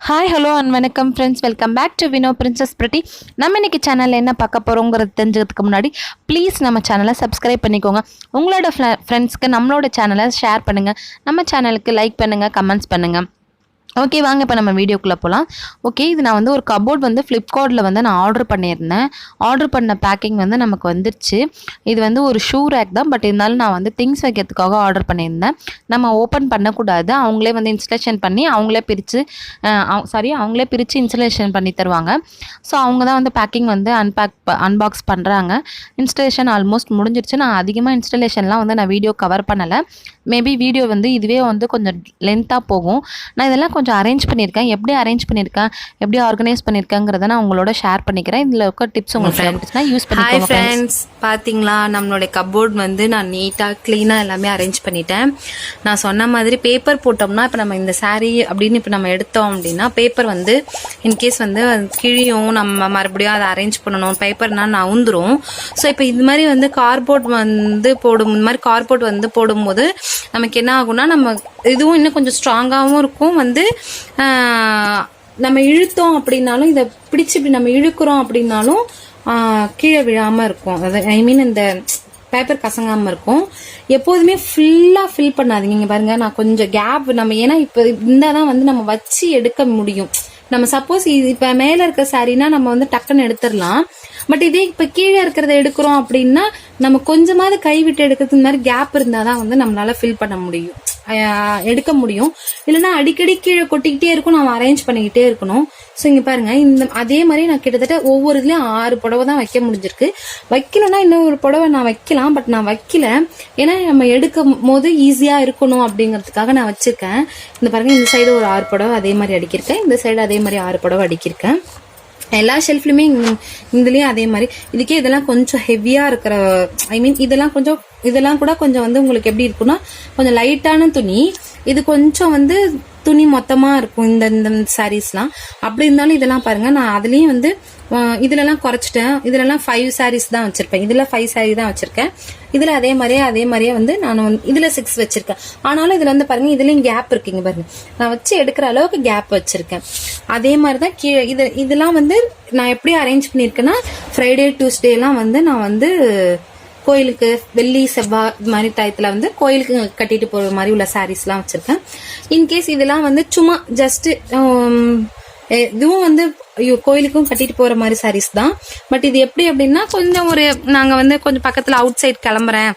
Hi hello and வணக்கம் friends, welcome back to Vino princess pretty. நம்ம இன்னைக்கு சேனலில் என்ன பார்க்க போகிறோங்கிறது தெரிஞ்சதுக்கு முன்னாடி ப்ளீஸ் நம்ம சேனலை சப்ஸ்கிரைப் பண்ணிக்கோங்க. உங்களோட ஃப்ரெண்ட்ஸ்க்கு நம்மளோட சேனலை ஷேர் பண்ணுங்கள். நம்ம சேனலுக்கு லைக் பண்ணுங்கள், கமெண்ட்ஸ் பண்ணுங்கள். ஓகே, வாங்க இப்போ நம்ம வீடியோக்குள்ளே போகலாம். ஓகே, இது நான் வந்து ஒரு கபோர்ட் வந்து ஃப்ளிப்கார்ட்டில் வந்து நான் ஆர்டர் பண்ணியிருந்தேன். ஆர்டர் பண்ண பேக்கிங் வந்து நமக்கு வந்துருச்சு. இது வந்து ஒரு ஷூ ரேக் தான், பட் இருந்தாலும் நான் வந்து திங்ஸ் வைக்கிறதுக்காக ஆர்டர் பண்ணியிருந்தேன். நம்ம ஓப்பன் பண்ணக்கூடாது, அவங்களே வந்து இன்ஸ்டலேஷன் பண்ணி அவங்களே பிரித்து இன்ஸ்டலேஷன் பண்ணி தருவாங்க. ஸோ அவங்க தான் வந்து பேக்கிங் வந்து அன்பாக்ஸ் பண்ணுறாங்க. இன்ஸ்டலேஷன் ஆல்மோஸ்ட் முடிஞ்சிருச்சு. நான் அதிகமாக இன்ஸ்டலேஷன்லாம் வந்து நான் வீடியோ கவர் பண்ணலை. மேபி வீடியோ வந்து இதுவே வந்து கொஞ்சம் லென்த்தாக போகும். நான் இதெல்லாம் கொஞ்சம் அரேஞ்ச் பண்ணியிருக்கேன். எப்படி அரேஞ்ச் பண்ணியிருக்கேன், எப்படி ஆர்கனைஸ் பண்ணியிருக்கேங்கிறத நான் உங்களோட ஷேர் பண்ணிக்கிறேன். இதில் இருக்க டிப்ஸ் உங்களுக்கு யூஸ் பண்ணிக்கோங்க. ஹாய் ஃப்ரெண்ட்ஸ், பார்த்தீங்களா நம்மளுடைய கபோர்ட் வந்து நான் நீட்டாக க்ளீனாக எல்லாமே அரேஞ்ச் பண்ணிட்டேன். நான் சொன்ன மாதிரி பேப்பர் போட்டோம்னா இப்போ நம்ம இந்த சாரீ அப்படின்னு இப்போ நம்ம எடுத்தோம் அப்படின்னா பேப்பர் வந்து இன்கேஸ் வந்து கிழியும், நம்ம மறுபடியும் அதை அரேஞ்ச் பண்ணணும், பேப்பர்னா நவுந்துரும். ஸோ இப்போ இது மாதிரி வந்து கார்போர்ட் வந்து போடும்போது நமக்கு என்ன ஆகும்னா நம்ம இதுவும் இன்னும் கொஞ்சம் ஸ்ட்ராங்காகவும் இருக்கும். வந்து நம்ம இழுத்தோம் அப்படின்னாலும் இதை பிடிச்சி இப்படி நம்ம இழுக்கிறோம் அப்படின்னாலும் கீழே விழாம இருக்கும். அதாவது ஐ மீன் இந்த பேப்பர் கசங்காம இருக்கும். எப்போதுமே ஃபுல்லா ஃபில் பண்ணாதீங்க. இங்க பாருங்க, நான் கொஞ்சம் கேப் ஏன்னா இப்ப இருந்தாதான் வந்து நம்ம வச்சு எடுக்க முடியும். நம்ம சப்போஸ் இப்ப மேல இருக்க சாரினா நம்ம வந்து டக்குன்னு எடுத்துடலாம். பட் இதே இப்ப கீழே இருக்கிறத எடுக்கிறோம் அப்படின்னா நம்ம கொஞ்சமாவது கைவிட்டு எடுக்கிறது மாதிரி கேப் இருந்தாதான் வந்து நம்மளால ஃபில் பண்ண முடியும், எடுக்க முடியும். இல்லைன்னா அடிக்கடி கீழே கொட்டிக்கிட்டே இருக்கும், நம்ம அரேஞ்ச் பண்ணிக்கிட்டே இருக்கணும். ஸோ இங்க பாருங்க, இந்த அதே மாதிரி நான் கிட்டத்தட்ட ஒவ்வொரு இதுலயும் 6 புடவை தான் வைக்க முடிஞ்சிருக்கு. வைக்கணும்னா இன்னும் ஒரு புடவை நான் வைக்கலாம், பட் நான் வைக்கல. ஏன்னா நம்ம எடுக்கும் போது ஈஸியா இருக்கணும் அப்படிங்கறதுக்காக நான் வச்சிருக்கேன். இந்த பாருங்க, இந்த சைடு ஒரு 6 புடவை அதே மாதிரி அடிக்கிருக்கேன், இந்த சைடு அதே மாதிரி 6 புடவை அடிக்கிருக்கேன். எல்லா ஷெல்ஃப்லயுமே இதுலயும் அதே மாதிரி. இதுக்கே இதெல்லாம் கொஞ்சம் ஹெவியா இருக்கிற ஐ மீன் இதெல்லாம் கூட கொஞ்சம் வந்து உங்களுக்கு எப்படி இருக்குன்னா கொஞ்சம் லைட்டான துணி. இது கொஞ்சம் வந்து துணி மொத்தமா இருக்கும் இந்த சாரீஸ்லாம். அப்படி இருந்தாலும் இதெல்லாம் பாருங்க, நான் அதுலயும் வந்து இதுலலாம் குறைச்சிட்டேன். இதுலலாம் 5 சாரீஸ் தான் வச்சிருப்பேன், இதுல 5 சாரீ தான் வச்சிருக்கேன். இதுல அதே மாதிரியே வந்து நான் இதுல 6 வச்சிருக்கேன். ஆனாலும் இதுல வந்து பாருங்க, இதுலயும் கேப் இருக்குங்க பாருங்க, நான் வச்சு எடுக்கிற அளவுக்கு கேப் வச்சிருக்கேன். அதே மாதிரிதான் கீழே இதெல்லாம் வந்து நான் எப்படி அரேஞ்ச் பண்ணிருக்கேன்னா ஃப்ரைடே டியூஸ்டே எல்லாம் வந்து நான் வந்து கோயிலுக்கு வெள்ளி செவ்வாய் இது மாதிரி டயத்துல வந்து கோயிலுக்கு கட்டிட்டு போற மாதிரி உள்ள சாரீஸ் எல்லாம் வச்சிருக்கேன். இன்கேஸ் இதெல்லாம் வந்து சும்மா ஜஸ்ட் இதுவும் வந்து கோயிலுக்கும் கட்டிட்டு போற மாதிரி சாரீஸ் தான். பட் இது எப்படி அப்படின்னா கொஞ்சம் நாங்க வந்து கொஞ்சம் பக்கத்துல அவுட் சைட் கிளம்புறேன்,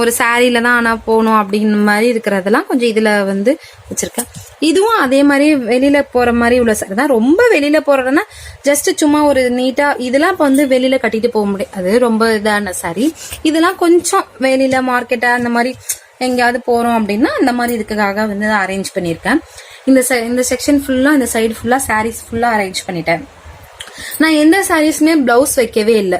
ஒரு சாரியில தான் ஆனா போகணும் அப்படின்ற மாதிரி இருக்கிறதெல்லாம் கொஞ்சம் இதுல வந்து வச்சிருக்கேன். இதுவும் அதே மாதிரி வெளியில போற மாதிரி உள்ள சாரி தான். ரொம்ப வெளியில போறதுன்னா ஜஸ்ட் சும்மா ஒரு நீட்டா, இதெல்லாம் இப்ப வந்து வெளியில கட்டிட்டு போக முடியாது, ரொம்ப இதான சாரி. இதெல்லாம் கொஞ்சம் வெளியில மார்க்கெட்டா அந்த மாதிரி எங்கேயாவது போறோம் அப்படின்னா அந்த மாதிரி இதுக்காக வந்து அரேஞ்ச் பண்ணிருக்கேன். இந்த செக்ஷன் ஃபுல்லா, இந்த சைடு ஃபுல்லா சாரீஸ் ஃபுல்லா அரேஞ்ச் பண்ணிட்டேன். நான் எந்த சாரீஸுமே பிளவுஸ் வைக்கவே இல்லை.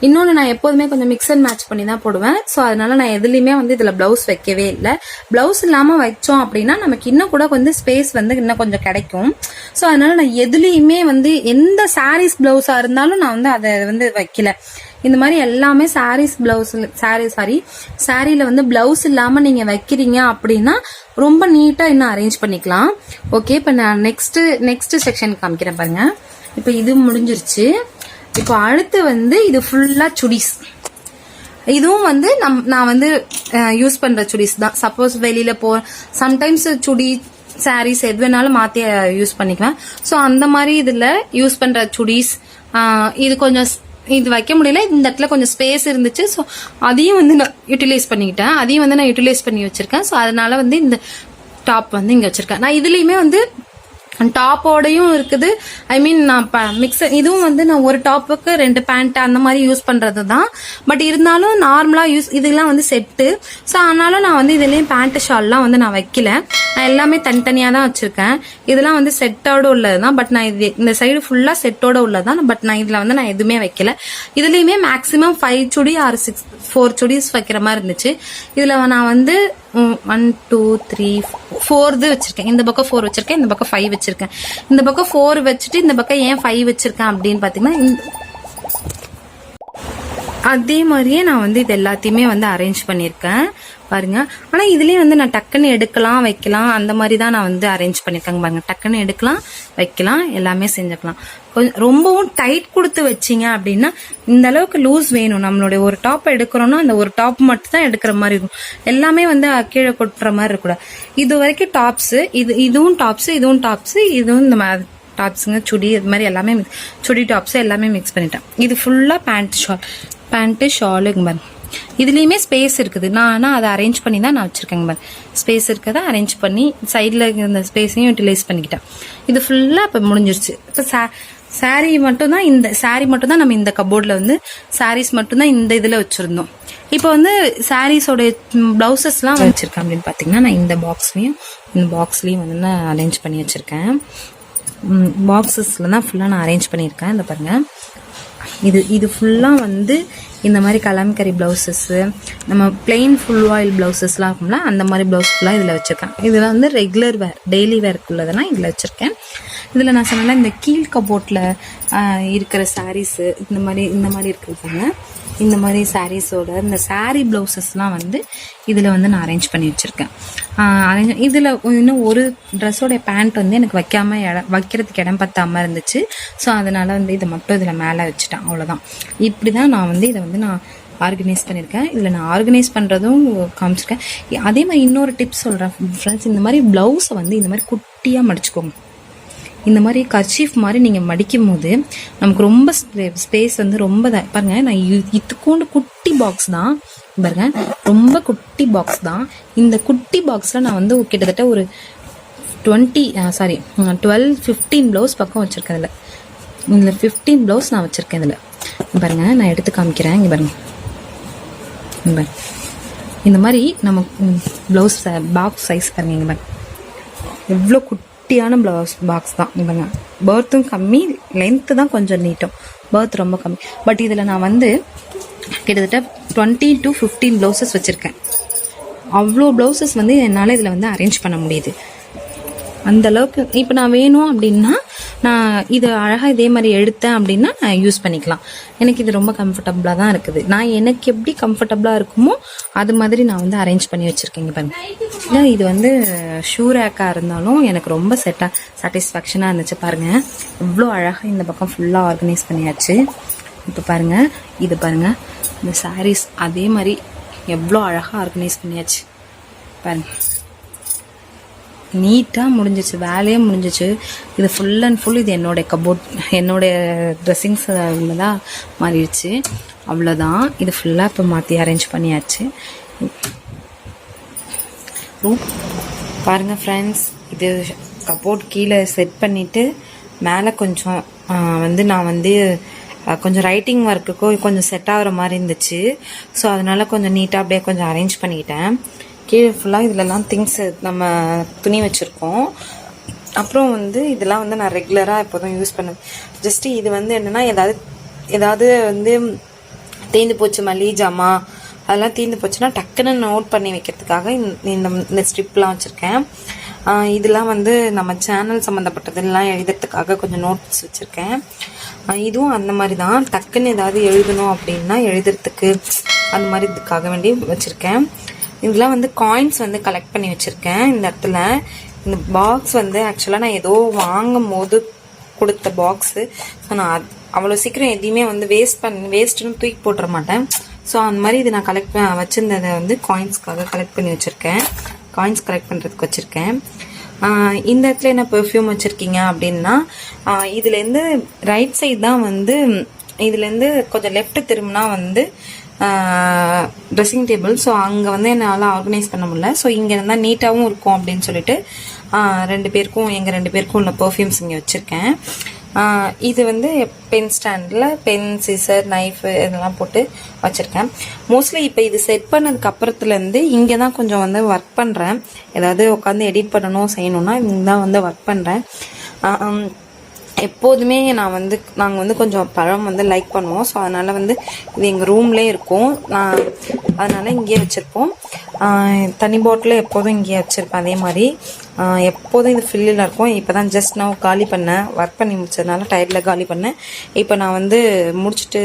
இன்னொன்னு, நான் எப்போதுமே கொஞ்சம் மிக்ஸ் அண்ட் மேட்ச் பண்ணி தான் போடுவேன். ஸோ அதனால நான் எதுலையுமே வந்து இதுல பிளவுஸ் வைக்கவே இல்லை. பிளவுஸ் இல்லாம வச்சோம் அப்படின்னா நமக்கு இன்னும் கூட வந்து ஸ்பேஸ் வந்து இன்னும் கொஞ்சம் கிடைக்கும். ஸோ அதனால நான் எதுலையுமே வந்து எந்த சாரீஸ் பிளவுஸா இருந்தாலும் நான் வந்து அதை வந்து வைக்கல. இந்த மாதிரி எல்லாமே சாரியில வந்து பிளவுஸ் இல்லாம நீங்க வைக்கிறீங்க அப்படின்னா ரொம்ப நீட்டா இன்னும் அரேஞ்ச் பண்ணிக்கலாம். ஓகே, இப்ப நான் நெக்ஸ்ட் செக்ஷன் காமிக்கிறேன் பாருங்க. இப்ப இது முடிஞ்சிருச்சு. இப்போ அடுத்து வந்து இது ஃபுல்லா சுடிஸ். இதுவும் வந்து நான் வந்து யூஸ் பண்ற சுடிஸ் தான். சப்போஸ் வெளியில சம்டைம்ஸ் சுடி சாரீஸ் எது வேணாலும் மாத்தி யூஸ் பண்ணிக்குவேன். ஸோ அந்த மாதிரி இதுல யூஸ் பண்ற சுடிஸ் இது கொஞ்சம் இது வைக்க முடியல, இந்த இடத்துல கொஞ்சம் ஸ்பேஸ் இருந்துச்சு. ஸோ அதையும் வந்து நான் யூட்டிலைஸ் பண்ணி வச்சிருக்கேன். ஸோ அதனால வந்து இந்த டாப் வந்து இங்க வச்சிருக்கேன். நான் இதுலயுமே வந்து டாப்போடையும் இருக்குது. ஐ மீன் நான் இதுவும் வந்து நான் ஒரு டாப்புக்கு 2 பேண்ட் அந்த மாதிரி யூஸ் பண்றது தான். பட் இருந்தாலும் நார்மலா இதெல்லாம் வந்து செட்டு. ஸோ அதனால நான் வந்து இதுலயும் பேண்ட் ஷால்லாம் வந்து நான் வைக்கல. நான் எல்லாமே தனித்தனியா தான் வச்சிருக்கேன். இதெல்லாம் வந்து செட்டோட உள்ளதுதான். பட் நான் இந்த சைடு ஃபுல்லா செட்டோட உள்ளதான். பட் நான் இதுல வந்து நான் எதுவுமே வைக்கல. இதுலயுமே மேக்சிமம் 5 சுடி ஆர் 4 சுடிஸ் வைக்கிற மாதிரி இருந்துச்சு. இதுல நான் வந்து 1 2 3 4 வச்சிருக்கேன். இந்த பக்கம் 4 வச்சிருக்கேன், இந்த பக்கம் 5 வச்சிருக்கேன். இந்த பக்கம் 4 வச்சுட்டு இந்த பக்கம் ஏன் 5 வச்சிருக்கேன் அப்படின்னு பாத்தீங்கன்னா அதே மாதிரியே நான் வந்து இது எல்லாத்தையுமே வந்து அரேஞ்ச் பண்ணியிருக்கேன் பாருங்க. ஆனா இதுலயே வந்து நான் டக்குன்னு எடுக்கலாம் வைக்கலாம் அந்த மாதிரி தான் நான் வந்து அரேஞ்ச் பண்ணியிருக்கேங்க பாருங்க. டக்குன்னு எடுக்கலாம் வைக்கலாம் எல்லாமே செஞ்சுக்கலாம். கொஞ்சம் ரொம்பவும் டைட் கொடுத்து வச்சிங்க அப்படின்னா இந்த அளவுக்கு லூஸ் வேணும். நம்மளுடைய ஒரு டாப் எடுக்கிறோம்னா அந்த ஒரு டாப் மட்டும் தான் எடுக்கிற மாதிரி இருக்கும். எல்லாமே வந்து கீழே கொட்டுற மாதிரி இருக்கக்கூடாது. இது வரைக்கும் டாப்ஸ், இதுவும் டாப்ஸ், இதுவும் டாப்ஸ், இதுவும் இந்த மாதிரி டாப்ஸுங்க, சுடி, இது மாதிரி எல்லாமே சுடி டாப்ஸ் எல்லாமே மிக்ஸ் பண்ணிட்டேன். இது ஃபுல்லா பேண்ட் ஷாலுங்க பாருங்க. இதுலயுமே ஸ்பேஸ் இருக்குது. நான் அதை அரேஞ்ச் பண்ணி தான் நான் வச்சிருக்கேங்க பாருங்க. ஸ்பேஸ் இருக்கதை அரேஞ்ச் பண்ணி சைட்ல இந்த ஸ்பேஸையும் யூட்டிலைஸ் பண்ணிக்கிட்டேன். இது ஃபுல்லா இப்ப முடிஞ்சிருச்சு. இப்ப சாரி மட்டும் தான் நம்ம இந்த கபோர்ட்ல வந்து சாரீஸ் மட்டும் தான் இந்த இதுல வச்சிருந்தோம். இப்போ வந்து சாரீஸோட பிளவுசஸ்லாம் வச்சிருக்கேன் அப்படின்னு பாத்தீங்கன்னா நான் இந்த பாக்ஸ்லயும் வந்து நான் அரேஞ்ச் பண்ணி வச்சிருக்கேன். பாக்ஸஸ்ல தான் ஃபுல்லா நான் அரேஞ்ச் பண்ணியிருக்கேன். இந்த பாருங்க, இது ஃபுல்லா வந்து இந்த மாதிரி கலம்கரி பிளவுசஸ், நம்ம பிளெயின் ஃபுல் ஆயில் பிளவுசஸ்லாம் இருக்கும்ல அந்த மாதிரி பிளவுஸ் ஃபுல்லாக இதில் வச்சிருக்கேன். இதில் வந்து ரெகுலர் வேர் டெய்லி வேர்க்குள்ளதெல்லாம் இதில் வச்சிருக்கேன். இதில் நான் சொன்னேன் இந்த கீழ் கபோர்ட்ல இருக்கிற சாரீஸு இந்த மாதிரி இருக்கிறதுங்க. இந்த மாதிரி சாரீஸோட இந்த சாரீ பிளவுசஸ்லாம் வந்து இதில் வந்து நான் அரேஞ்ச் பண்ணி வச்சிருக்கேன். இதில் இன்னும் ஒரு ட்ரெஸ்ஸோட பேண்ட் வந்து எனக்கு வைக்கிறதுக்கு இடம் பத்தாமல் இருந்துச்சு. ஸோ அதனால வந்து இதை மட்டும் இதில் மேலே வச்சுட்டேன். அவ்வளோதான். இப்படி தான் நான் வந்து இதை வந்து நான் ஆர்கனைஸ் பண்ணியிருக்கேன். இதில் நான் ஆர்கனைஸ் பண்ணுறதும் காமிச்சிருக்கேன். அதே மாதிரி இன்னொரு டிப்ஸ் சொல்கிறேன் ஃப்ரெண்ட்ஸ். இந்த மாதிரி ப்ளவுஸை வந்து இந்த மாதிரி குட்டியாக மடிச்சுக்கோங்க. இந்த மாதிரி கர்ச்சீஃப் மாதிரி நீங்கள் மடிக்கும் போது நமக்கு ரொம்ப ஸ்பேஸ் வந்து ரொம்ப பாருங்க. நான் இதுக்கோண்டு குட்டி பாக்ஸ் தான் பாருங்க, ரொம்ப குட்டி பாக்ஸ் தான். இந்த குட்டி பாக்ஸில் நான் வந்து கிட்டத்தட்ட ஒரு 12-15 ப்ளவுஸ் பக்கம் வச்சுருக்கேன். இதில் 15 ப்ளவுஸ் நான் வச்சுருக்கேன். இதில் பாருங்க, நான் எடுத்து காமிக்கிறேன். இங்கே பாருங்க, இந்த மாதிரி நம்ம ப்ளவுஸ் பாக்ஸ் சைஸ் பாருங்க. இங்கே பாருங்க, எவ்வளோ குட்டியான ப்ளவுஸ் பாக்ஸ் தான். இவங்க பர்த்தும் கம்மி, லென்த்து தான் கொஞ்சம் நீட்டும், பர்த் ரொம்ப கம்மி. பட் இதில் நான் வந்து கிட்டத்தட்ட 20-15 ப்ளவுசஸ் வச்சுருக்கேன். அவ்வளோ ப்ளவுசஸ் வந்து என்னால் இதில் வந்து அரேஞ்ச் பண்ண முடியுது. அந்த அளவுக்கு இப்போ நான் வேணும் அப்படின்னா நான் இது அழகாக இதே மாதிரி எடுத்தேன் அப்படின்னா நான் யூஸ் பண்ணிக்கலாம். எனக்கு இது ரொம்ப கம்ஃபர்டபுளாக தான் இருக்குது. நான் எனக்கு எப்படி கம்ஃபர்டபுளாக இருக்குமோ அது மாதிரி நான் வந்து அரேஞ்ச் பண்ணி வச்சுருக்கேங்க பாருங்க. இல்லை, இது வந்து ஷூ ரேக்காக இருந்தாலும் எனக்கு ரொம்ப சாட்டிஸ்ஃபேக்ஷனாக இருந்துச்சு. பாருங்கள், இவ்வளோ அழகாக இந்த பக்கம் ஃபுல்லாக ஆர்கனைஸ் பண்ணியாச்சு. இப்போ பாருங்கள், இது பாருங்கள், இந்த சாரீஸ் அதே மாதிரி எவ்வளோ அழகாக ஆர்கனைஸ் பண்ணியாச்சு பாருங்கள். நீட்டாக முடிஞ்சிச்சு, வேலையே முடிஞ்சிச்சு. இது ஃபுல் அண்ட் ஃபுல் இது என்னோட கபோர்ட், என்னோடைய ட்ரெஸ்ஸிங்ஸ் தான் மாறிடுச்சு. அவ்வளோதான். இது ஃபுல்லாக இப்போ மாற்றி அரேஞ்ச் பண்ணியாச்சு. பாருங்கள் ஃப்ரெண்ட்ஸ், இது கபோர்ட் கீழே செட் பண்ணிவிட்டு மேலே கொஞ்சம் வந்து நான் வந்து கொஞ்சம் ரைட்டிங் ஒர்க்குக்கும் கொஞ்சம் செட் ஆகிற மாதிரி இருந்துச்சு. ஸோ அதனால கொஞ்சம் நீட்டாக அப்படியே கொஞ்சம் அரேஞ்ச் பண்ணிக்கிட்டேன். கீழே ஃபுல்லாக இதிலலாம் திங்ஸ் நம்ம துணி வச்சுருக்கோம். அப்புறம் வந்து இதெல்லாம் வந்து நான் ரெகுலராக எப்போதும் யூஸ் பண்ணது. ஜஸ்ட்டு இது வந்து என்னென்னா ஏதாவது வந்து தேய்ந்து போச்சு, மளிகை ஜாமா அதெல்லாம் தீர்ந்து போச்சுன்னா டக்குன்னு நோட் பண்ணி வைக்கிறதுக்காக இந்த ஸ்ட்ரிப்லாம் வச்சுருக்கேன். இதெல்லாம் வந்து நம்ம சேனல் சம்மந்தப்பட்டதெல்லாம் எழுதுறதுக்காக கொஞ்சம் நோட்ஸ் வச்சுருக்கேன். இதுவும் அந்த மாதிரி தான், டக்குன்னு ஏதாவது எழுதணும் அப்படின்னா எழுதுறதுக்கு அந்த மாதிரி இதுக்காக வேண்டி வச்சுருக்கேன். இதெல்லாம் வந்து காயின்ஸ் வந்து கலெக்ட் பண்ணி வச்சுருக்கேன். இந்த இடத்துல இந்த பாக்ஸ் வந்து ஆக்சுவலாக நான் ஏதோ வாங்கும் போது கொடுத்த பாக்ஸு. ஸோ நான் அவ்வளோ சீக்கிரம் எதையுமே வந்து வேஸ்ட்டுன்னு தூக்கி போட்டுற மாட்டேன். ஸோ அந்த மாதிரி இது நான் வச்சுருந்ததை வந்து காயின்ஸ்க்காக கலெக்ட் பண்ணி வச்சுருக்கேன். காயின்ஸ் கலெக்ட் பண்ணுறதுக்கு வச்சுருக்கேன். இந்த இடத்துல என்ன பெர்ஃப்யூம் வச்சுருக்கீங்க அப்படின்னா, இதுலேருந்து ரைட் சைடு தான் வந்து, இதுலேருந்து கொஞ்சம் லெஃப்ட் திரும்பினா வந்து ட்ரெஸ்ஸிங் டேபிள். ஸோ அங்கே வந்து என்னால் ஆர்கனைஸ் பண்ண முடியல. ஸோ இங்கே இருந்தால் நீட்டாகவும் இருக்கும் அப்படின்னு சொல்லிட்டு எங்கள் ரெண்டு பேருக்கும் உள்ள பெர்ஃப்யூம்ஸ் இங்கே வச்சுருக்கேன். இது வந்து பென் ஸ்டாண்டில் பென், சிசர், நைஃபு இதெல்லாம் போட்டு வச்சுருக்கேன். மோஸ்ட்லி இப்போ இது செட் பண்ணதுக்கு அப்புறத்துலேருந்து இங்கே தான் கொஞ்சம் வந்து ஒர்க் பண்ணுறேன். ஏதாவது உட்காந்து எடிட் பண்ணணும் செய்யணும்னா இங்கே தான் வந்து ஒர்க் பண்ணுறேன். எப்போதுமே நாங்கள் வந்து கொஞ்சம் பழம் வந்து லைக் பண்ணுவோம். ஸோ அதனால் வந்து இது எங்கள் ரூம்லேயே இருக்கும். அதனால் இங்கேயே வச்சுருப்போம். தனி பாட்டில் எப்போதும் இங்கேயே வச்சுருப்பேன். அதே மாதிரி எப்போதும் இது ஃபில்லில் இருக்கும். இப்போ தான் ஜஸ்ட் நான் காலி பண்ணேன், ஒர்க் பண்ணி முடிச்சதுனால டயர்டில் காலி பண்ணேன். இப்போ நான் வந்து முடிச்சுட்டு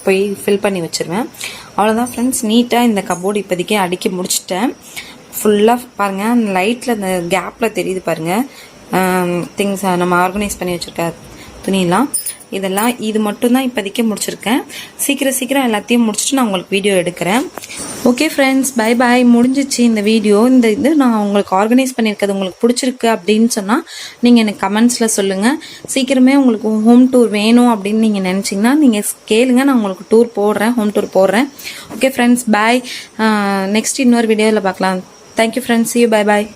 போய் ஃபில் பண்ணி வச்சுருவேன். அவ்வளோதான் ஃப்ரெண்ட்ஸ், நீட்டாக இந்த கப்போர்டு இப்போதைக்கு அடுக்கி முடிச்சிட்டேன். ஃபுல்லாக பாருங்கள், அந்த லைட்டில் அந்த கேப்பில் தெரியுது பாருங்கள், திங்ஸ் நம்ம ஆர்கனைஸ் பண்ணி வச்சுருக்க துணியெல்லாம். இதெல்லாம் இது மட்டும்தான் இப்போதைக்கு முடிச்சிருக்கேன். சீக்கிரம் எல்லாத்தையும் முடிச்சுட்டு நான் உங்களுக்கு வீடியோ எடுக்கிறேன். Okay friends, bye bye. முடிஞ்சிச்சு இந்த வீடியோ. இந்த இது நான் உங்களுக்கு ஆர்கனைஸ் பண்ணியிருக்கிறது உங்களுக்கு பிடிச்சிருக்கு அப்படின்னு சொன்னால் நீங்கள் எனக்கு கமெண்ட்ஸில் சொல்லுங்கள். சீக்கிரமே உங்களுக்கு ஹோம் டூர் வேணும் அப்படின்னு நீங்கள் நினச்சிங்கன்னா நீங்கள் கேளுங்க, நான் உங்களுக்கு டூர் போடுறேன், ஹோம் டூர் போடுறேன். ஓகே ஃப்ரெண்ட்ஸ், பாய். நெக்ஸ்ட் இன்னொரு வீடியோவில் பார்க்கலாம். Thank you friends, see you, bye bye.